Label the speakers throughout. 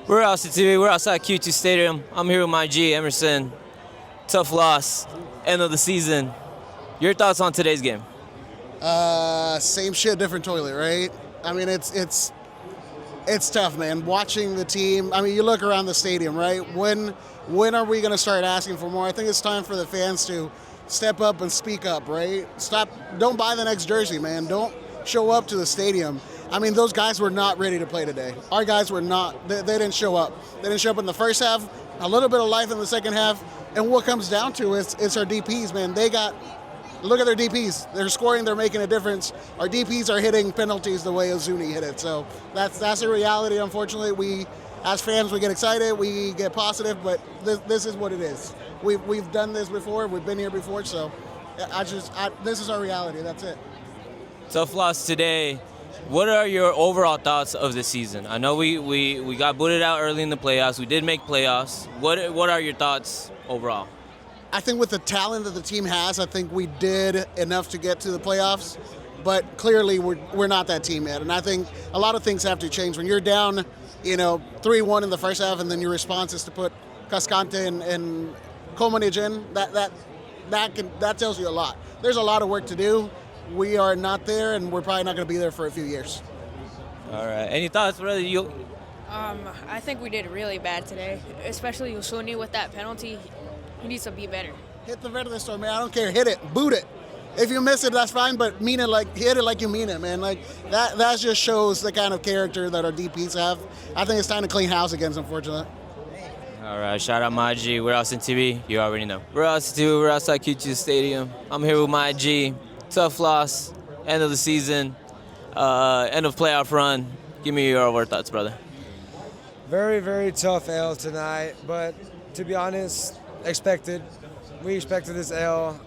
Speaker 1: We're outside TV. We're outside Q2 Stadium. I'm here with my G, Emerson. Tough loss. End of the season. Your thoughts on today's game?
Speaker 2: Same shit, different toilet, right? I mean, it's tough, man. Watching the team. I mean, you look around the stadium, right? When are we going to start asking for more? I think it's time for the fans to step up and speak up, right? Stop. Don't buy the next jersey, man. Don't show up to the stadium. I mean, those guys were not ready to play today. Our guys were not. They didn't show up. They didn't show up in the first half. A little bit of life in the second half. And what comes down to is it's our DPs, man. Look at their DPs. They're scoring. They're making a difference. Our DPs are hitting penalties the way Ozuni hit it. So that's the reality. Unfortunately, we, as fans, we get excited. We get positive. But this is what it is. We've done this before. We've been here before. So this is our reality. That's it.
Speaker 1: Tough loss today. What are your overall thoughts of the season? I know we got booted out early in the playoffs. We did make playoffs. What are your thoughts overall?
Speaker 2: I think with the talent that the team has, I think we did enough to get to the playoffs. But clearly, we're not that team yet. And I think a lot of things have to change. When you're down, 3-1 in the first half, and then your response is to put Cascante and Komanij in, that tells you a lot. There's a lot of work to do. We are not there, and we're probably not going to be there for a few years.
Speaker 1: All right. Any thoughts, brother?
Speaker 3: I think we did really bad today, especially Usuni with that penalty. He needs to be better.
Speaker 2: Hit the Verde Store, man. I don't care. Hit it. Boot it. If you miss it, that's fine, but hit it like you mean it, man. Like that just shows the kind of character that our DPs have. I think it's time to clean house again, unfortunately.
Speaker 1: All right, shout out my G. We're outside TV. You already know. We're outside TV. We're outside Q2 Stadium. I'm here with my G. Tough loss. End of the season. End of playoff run. Give me your overall thoughts, brother.
Speaker 4: Very, very tough L tonight, but to be honest, expected. We expected this L.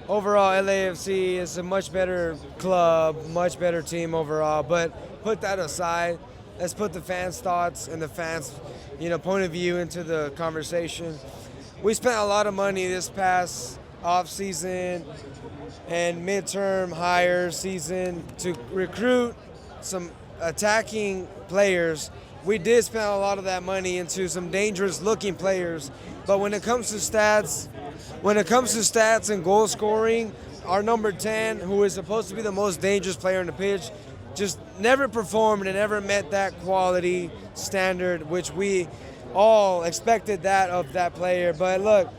Speaker 4: Overall, LAFC is a much better club, much better team overall. But put that aside. Let's put the fans' thoughts and the fans' point of view into the conversation. We spent a lot of money this past off-season and midterm hire season to recruit some attacking players. We did spend a lot of that money into some dangerous-looking players. But when it comes to stats and goal scoring, our number 10, who is supposed to be the most dangerous player on the pitch, just never performed and never met that quality standard, which we all expected that of that player. But look,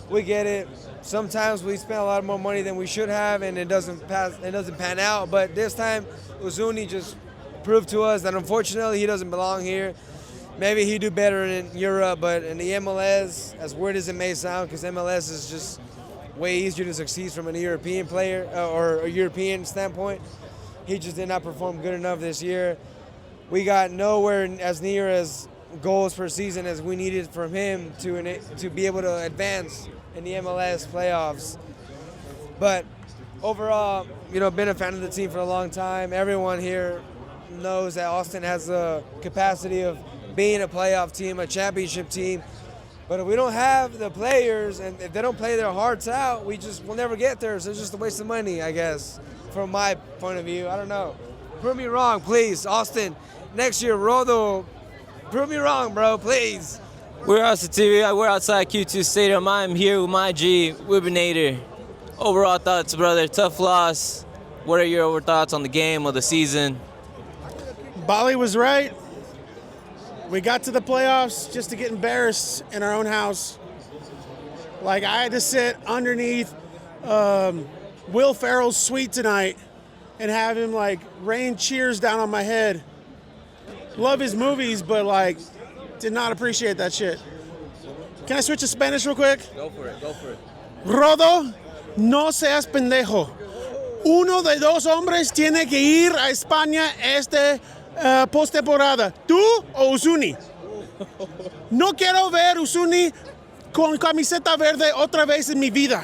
Speaker 4: we get it. Sometimes we spend a lot more money than we should have, and it doesn't pan out. But this time, Uzuni just proved to us that unfortunately he doesn't belong here. Maybe he'd do better in Europe, but in the MLS, as weird as it may sound, because MLS is just way easier to succeed from a European player or a European standpoint, he just did not perform good enough this year. We got nowhere as near as goals per season as we needed from him to be able to advance in the MLS playoffs. But overall, been a fan of the team for a long time. Everyone here knows that Austin has the capacity of being a playoff team, a championship team. But if we don't have the players and if they don't play their hearts out, we'll never get there. So it's just a waste of money, I guess, from my point of view. I don't know. Prove me wrong, please. Austin, next year, Rodo, prove me wrong, bro, please.
Speaker 1: We're outside TV. We're outside Q2 Stadium. I'm here with my G, Wibinator. Overall thoughts, brother. Tough loss. What are your overall thoughts on the game or the season?
Speaker 5: Bali was right. We got to the playoffs just to get embarrassed in our own house. Like, I had to sit underneath Will Ferrell's suite tonight and have him, rain cheers down on my head. Love his movies, but, did not appreciate that shit. Can I switch to Spanish real quick?
Speaker 1: Go for it.
Speaker 5: Rodo, no seas pendejo. Uno de dos hombres tiene que ir a España postemporada. ¿Tú o Uzuni? No quiero ver Uzuni con camiseta verde otra vez en mi vida.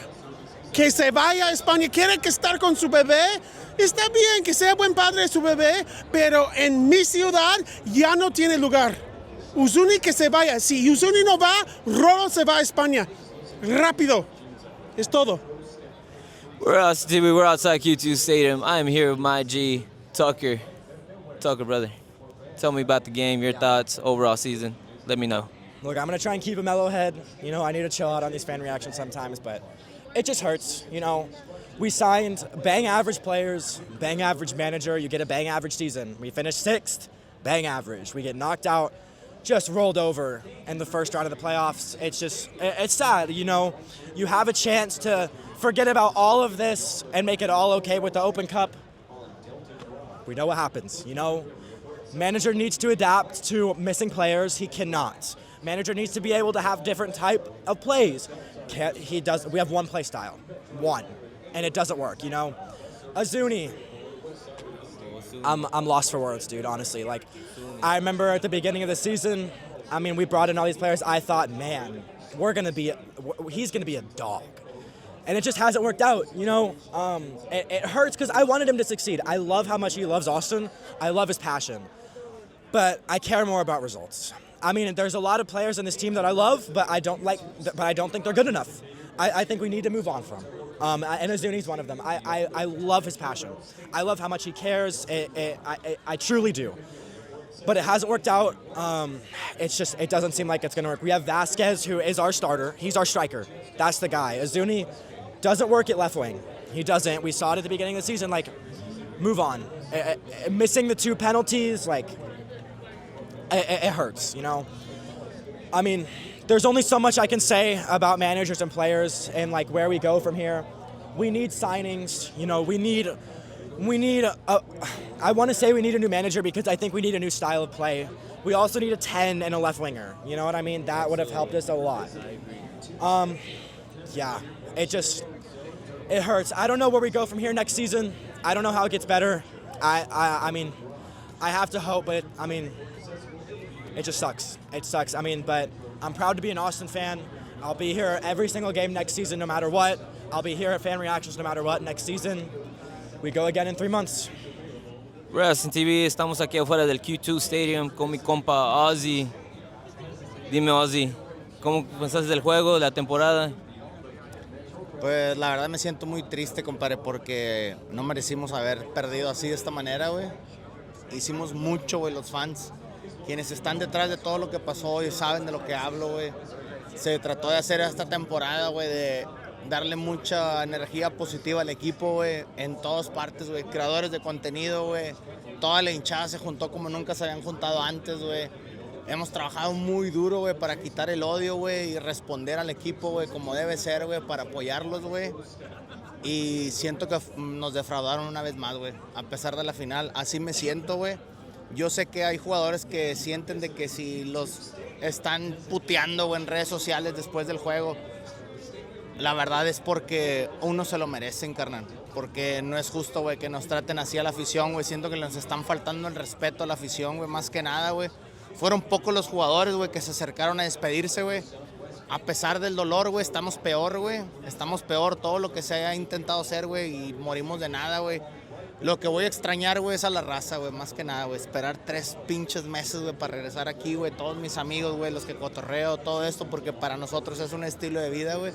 Speaker 5: Que se vaya a España. Quiere que estar con su bebé. Está bien que sea buen padre de su bebé, pero en mi ciudad ya no tiene lugar. Uzuni que se vaya. Si Uzuni no va, Rodo se va a España. Rápido. Es todo.
Speaker 1: We're outside Q2 Stadium. I am here with my G, Tucker. Tucker, brother. Tell me about the game, your thoughts, overall season. Let me know.
Speaker 6: Look, I'm going to try and keep a mellow head. You know, I need to chill out on these fan reactions sometimes, but it just hurts. You know, we signed bang average players, bang average manager. You get a bang average season. We finished 6th, bang average. We get knocked out, just rolled over in the first round of the playoffs. It's sad. You know, you have a chance to forget about all of this and make it all okay with the Open Cup. We know what happens, you know. Manager needs to adapt to missing players. He cannot. Manager needs to be able to have different type of plays. We have one play style, and it doesn't work, you know. Azuni, I'm lost for words, dude, honestly. Like, I remember at the beginning of the season, I mean, we brought in all these players. I thought, man, he's gonna be a dog. And it just hasn't worked out, you know. It hurts because I wanted him to succeed. I love how much he loves Austin. I love his passion. But I care more about results. I mean, there's a lot of players in this team that I love, but I don't think they're good enough. I think we need to move on from. And Azuni's one of them. I love his passion. I love how much he cares. I truly do. But it hasn't worked out. It doesn't seem like it's going to work. We have Vasquez, who is our starter. He's our striker. That's the guy. Azuni doesn't work at left wing. He doesn't. We saw it at the beginning of the season. Like, move on. Missing the 2 penalties, like, it hurts, you know? I mean, there's only so much I can say about managers and players and, like, where we go from here. We need signings. You know, I want to say we need a new manager because I think we need a new style of play. We also need a 10 and a left winger. You know what I mean? That would have helped us a lot. Yeah, it hurts. I don't know where we go from here next season. I don't know how it gets better. I mean, I have to hope, but it just sucks. It sucks. I mean, but I'm proud to be an Austin fan. I'll be here every single game next season no matter what. I'll be here at Fan Reactions no matter what next season. We go again in 3 months.
Speaker 1: We're Austin TV, estamos aquí afuera del Q2 Stadium con mi compa Ozzy. Dime Ozzy, ¿cómo pensaste del juego, la temporada?
Speaker 7: Pues la verdad me siento muy triste, compadre, porque no merecimos haber perdido así de esta manera, güey. Hicimos mucho, güey, los fans. Quienes están detrás de todo lo que pasó y saben de lo que hablo, güey. Se trató de hacer esta temporada, güey, de darle mucha energía positiva al equipo, güey, en todas partes, güey. Creadores de contenido, güey. Toda la hinchada se juntó como nunca se habían juntado antes, güey. Hemos trabajado muy duro, güey, para quitar el odio, güey, y responder al equipo, güey, como debe ser, güey, para apoyarlos, güey. Y siento que nos defraudaron una vez más, güey, a pesar de la final. Así me siento, güey. Yo sé que hay jugadores que sienten de que si los están puteando, güey, en redes sociales después del juego, la verdad es porque uno se lo merecen, carnal. Porque no es justo, güey, que nos traten así a la afición, güey. Siento que nos están faltando el respeto a la afición, güey, más que nada, güey. Fueron pocos los jugadores, güey, que se acercaron a despedirse, güey. A pesar del dolor, güey, estamos peor, güey. Estamos peor todo lo que se haya intentado hacer, güey, y morimos de nada, güey. Lo que voy a extrañar, güey, es a la raza, güey, más que nada, güey. Esperar 3 pinches meses, güey, para regresar aquí, güey. Todos mis amigos, güey, los que cotorreo, todo esto, porque para nosotros es un estilo de vida, güey.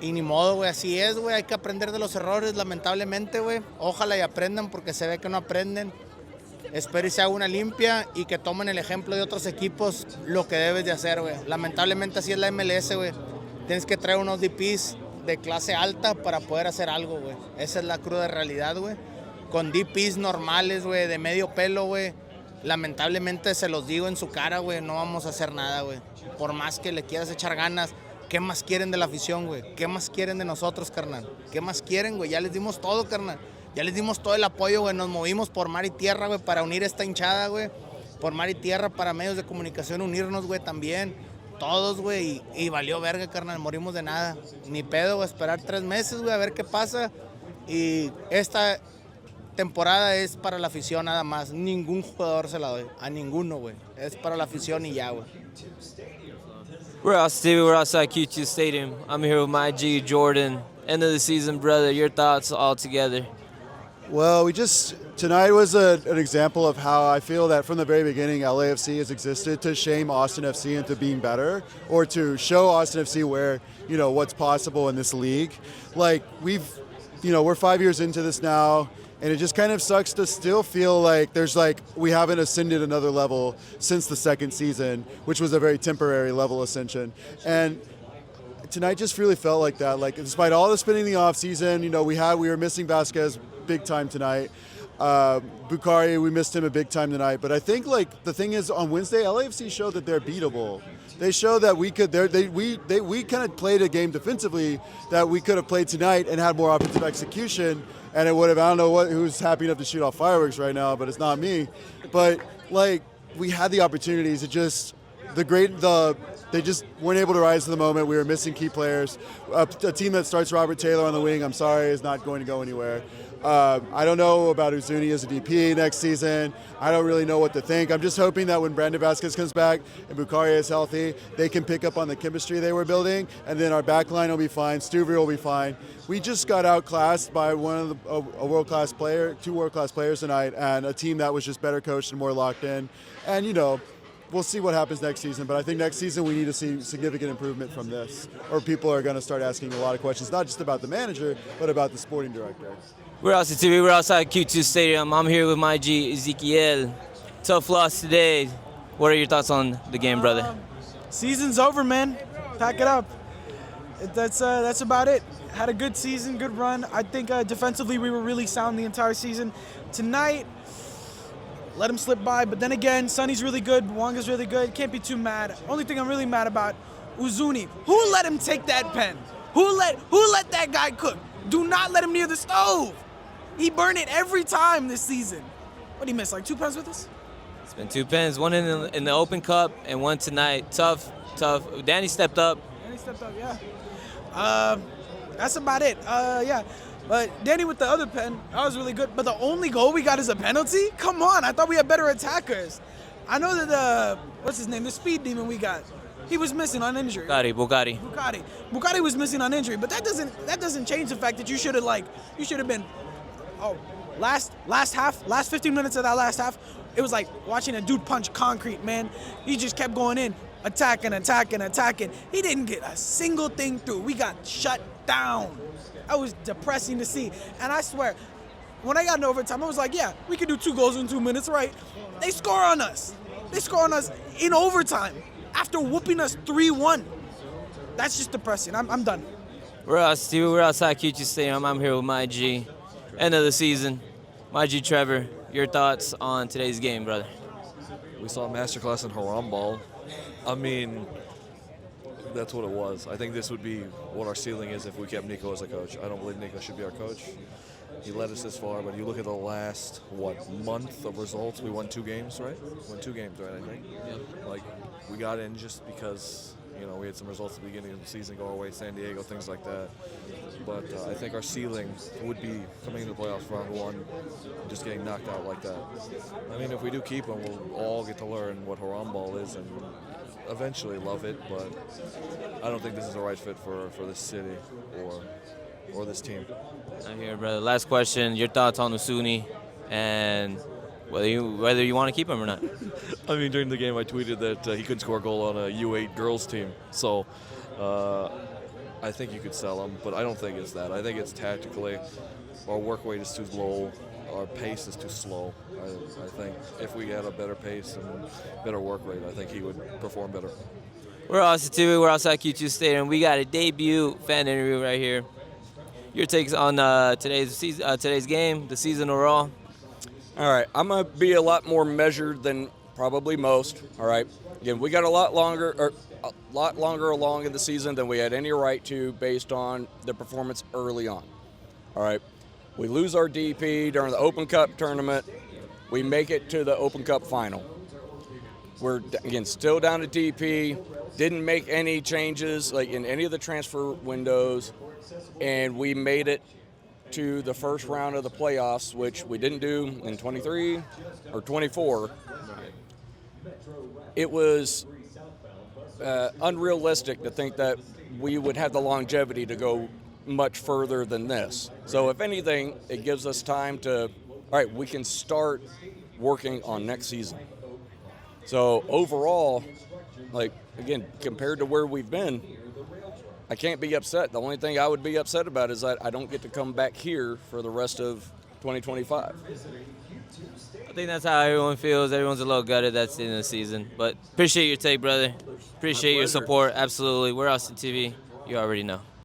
Speaker 7: Y ni modo, güey, así es, güey. Hay que aprender de los errores, lamentablemente, güey. Ojalá y aprendan, porque se ve que no aprenden. Espero y se haga una limpia y que tomen el ejemplo de otros equipos lo que debes de hacer, güey. Lamentablemente así es la MLS, güey. Tienes que traer unos DPs de clase alta para poder hacer algo, güey. Esa es la cruda realidad, güey. Con DPs normales, güey, de medio pelo, güey. Lamentablemente se los digo en su cara, güey, no vamos a hacer nada, güey. Por más que le quieras echar ganas, ¿qué más quieren de la afición, güey? ¿Qué más quieren de nosotros, carnal? ¿Qué más quieren, güey? Ya les dimos todo, carnal. Ya les dimos todo el apoyo, güey. Nos movimos por mar y tierra, güey, para unir esta hinchada, güey. Por mar y tierra, para medios de comunicación unirnos, güey, también. Todos, güey. Y valió verga, carnal. Morimos de nada. Ni pedo, güey. Esperar 3 meses, güey, a ver qué pasa. Y esta temporada es para la afición nada más. Ningún jugador se la doy. A ninguno, güey. Es para la afición y ya, güey.
Speaker 1: We're Austin TV, we're outside Q2 Stadium. I'm here with my G, Jordan. End of the season, brother. Your thoughts all together.
Speaker 8: Well, tonight was an example of how I feel that from the very beginning, LAFC has existed to shame Austin FC into being better, or to show Austin FC where, what's possible in this league. Like we're 5 years into this now, And it just kind of sucks to still feel like we haven't ascended another level since the second season, which was a very temporary level ascension. And tonight just really felt like that. Like, despite all the spinning in the offseason, we were missing Vasquez big time tonight. Bukhari, we missed him a big time tonight. But I think the thing is, on Wednesday, LAFC showed that they're beatable. They showed that we kind of played a game defensively that we could have played tonight and had more offensive execution. And it would have, I don't know who's happy enough to shoot off fireworks right now, but it's not me. But we had the opportunities. It just, they just weren't able to rise to the moment. We were missing key players. A team that starts Robert Taylor on the wing, I'm sorry, is not going to go anywhere. I don't know about Uzuni as a DP next season. I don't really know what to think. I'm just hoping that when Brandon Vasquez comes back and Bukhari is healthy, they can pick up on the chemistry they were building, and then our back line will be fine. Stuvia will be fine. We just got outclassed by a world-class player, 2 world-class players tonight, and a team that was just better coached and more locked in. And, we'll see what happens next season, but I think next season we need to see significant improvement from this, or people are going to start asking a lot of questions, not just about the manager, but about the sporting director.
Speaker 1: We're outside TV. We're outside Q2 Stadium. I'm here with my G, Ezekiel. Tough loss today. What are your thoughts on the game, brother?
Speaker 9: Season's over, man. Pack it up. That's about it. Had a good season, good run. I think defensively we were really sound the entire season. Tonight, let him slip by. But then again, Sonny's really good. Bouanga's really good. Can't be too mad. Only thing I'm really mad about, Uzuni. Who let him take that pen? Who let that guy cook? Do not let him near the stove. He burned it every time this season. What did he miss, 2 pens with us?
Speaker 1: It's been 2 pens, one in the Open Cup and one tonight. Tough. Dani stepped up.
Speaker 9: Yeah. That's about it. Yeah. But Dani with the other pen, that was really good. But the only goal we got is a penalty? Come on, I thought we had better attackers. I know that what's his name, the speed demon we got, he was missing on injury. Bouanga was missing on injury, but that doesn't change the fact that you should have been last 15 minutes of that last half, it was like watching a dude punch concrete, man. He just kept going in, attacking. He didn't get a single thing through. We got shut down. That was depressing to see. And I swear, when I got into overtime, I was like, yeah, we could do 2 goals in 2 minutes, right? They score on us. In overtime after whooping us 3-1. That's just depressing. I'm done.
Speaker 1: We're outside Q2 Stadium. I'm here with my G. End of the season. My G, Trevor, your thoughts on today's game, brother?
Speaker 10: We saw a masterclass in Haram ball. I mean, that's what it was. I think this would be what our ceiling is if we kept Nico as a coach. I don't believe Nico should be our coach. He led us this far, but you look at the last, month of results, we won 2 games, right? We won 2 games, right, I think? Yeah. We got in just because, we had some results at the beginning of the season go away, San Diego, things like that. But I think our ceiling would be coming into the playoffs round 1, just getting knocked out like that. I mean, if we do keep him, we'll all get to learn what Haram ball is and eventually love it, but I don't think this is the right fit for this city or this team.
Speaker 1: I'm here, brother. Last question, your thoughts on Uzuni and whether you want to keep him or not.
Speaker 10: I mean, during the game I tweeted that he couldn't score a goal on a U8 girls team, so I think you could sell him, but I don't think it's that. I think it's tactically our work rate is too low, our pace is too slow. I think if we had a better pace and better work rate, I think he would perform better.
Speaker 1: We're outside TV, we're outside Q2 Stadium. We got a debut fan interview right here. Your takes on today's game, the season overall?
Speaker 11: All right, I'm going to be a lot more measured than probably most, all right? Again, we got a lot longer along in the season than we had any right to based on the performance early on, all right? We lose our DP during the Open Cup tournament. We make it to the Open Cup final. We're, again, still down to DP, didn't make any changes in any of the transfer windows, and we made it to the first round of the playoffs, which we didn't do in 23 or 24. It was unrealistic to think that we would have the longevity to go much further than this. So if anything, it gives us time to, all right, we can start working on next season. So overall, again, compared to where we've been, I can't be upset. The only thing I would be upset about is that I don't get to come back here for the rest of 2025.
Speaker 1: I think that's how everyone feels. Everyone's a little gutted that's the end of the season. But appreciate your take, brother. Appreciate your support. Absolutely. We're Austin TV. You already know.